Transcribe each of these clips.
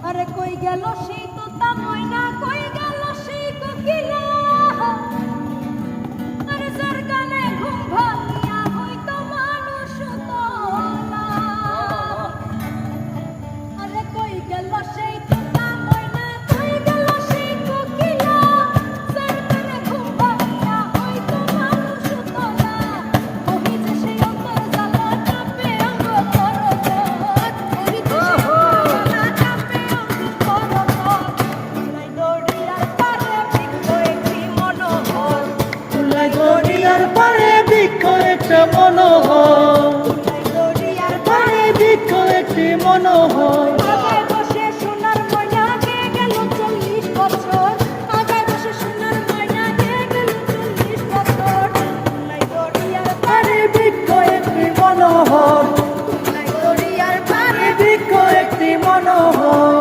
আরে কই গেল সেই তোতা ময়না, কই গেল সেই কোকিলা, আরে যার গানে ঘুম ভাঙিয়া হইতো মানুষ তোলা। আরে কই গেল সেই তোতা ময়না, কই গেল সেই কোকিলা, যার গানে ঘুম ভাঙিয়া হইতো মানুষ তোলা। ওই যে সেই অন্তর জ্বালা কাঁপে অঙ্গ করজত, ওই যে সেই দরিয়ার পারে বৃক্ষ একটা মনোহর, দরিয়ার পারে বৃক্ষ একটি মনোহর। আগায় বসে সোনার ময়না গে গেল 40 বছর, আগায় বসে সোনার ময়না গে গেল 40 বছর। দরিয়ার পারে বৃক্ষ একটি মনোহর, দরিয়ার পারে বৃক্ষ একটি মনোহর।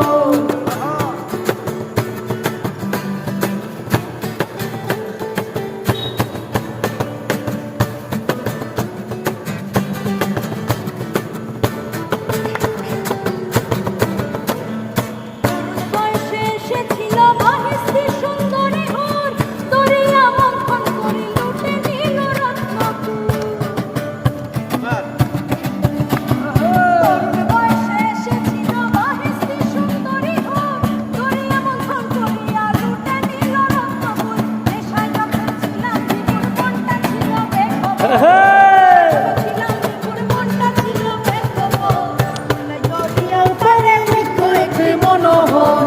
বয়সে এসেছিল মহেশী সুন্দরী হুর, দরিয়া মন্থন করে লুটে নিল রত্নপুর। তরুণ বয়সে এসেছিল মহেশী সুন্দরী হুর, দরিয়া মন্থন করিয়া লুটে নিল রত্নপুর। নেশায় যখন ছিলাম বিপুর মনটা ছিল বেখবর, ছিলাম বিপুর মনটা ছিল বেখবর। দরিয়ার পারে বৃক্ষ একটি মনোহর,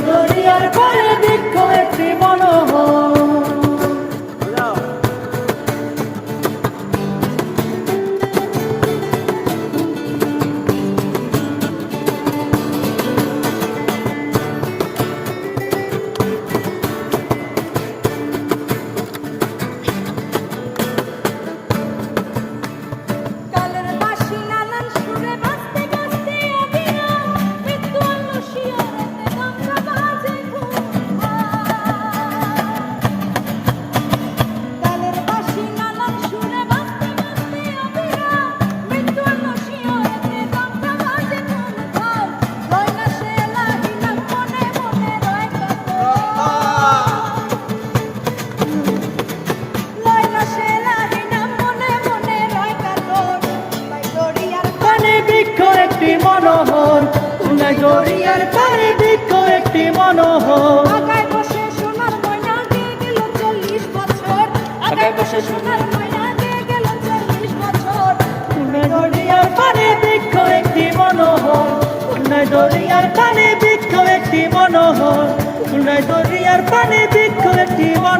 দরিয়ার পারে বৃক্ষ একটি মনোহর। কালের বাঁশি নানান সুরে বাজতে বাজতে অবিরাম, মৃত্যু আলো শিয়রেতে গঙ্গা বাজে ঘুমপাড়। কালের বাঁশি নানান সুরে বাজতে বাজতে অবিরাম, মৃত্যু আলো শিয়রেতে গঙ্গা বাজে ঘুমপাড়। রয় না সে এলাহি নাম মনে মনে রয় কাতর, রয় না সে এলাহি নাম মনে মনে রয় কাতর। দরিয়ার পারে বৃক্ষ একটি মনোহর, দরিয়ার পারে বৃক্ষ একটি মনোহর। আগায় বসে সোনার ময়না গে গেল 40 বছর, আগায় বসে সোনার ময়না গে গেল 40 বছর। দরিয়ার পারে বৃক্ষ একটি মনোহর, দরিয়ার পারে বৃক্ষ একটি মনোহর, দরিয়ার পারে বৃক্ষ একটি মনোহর।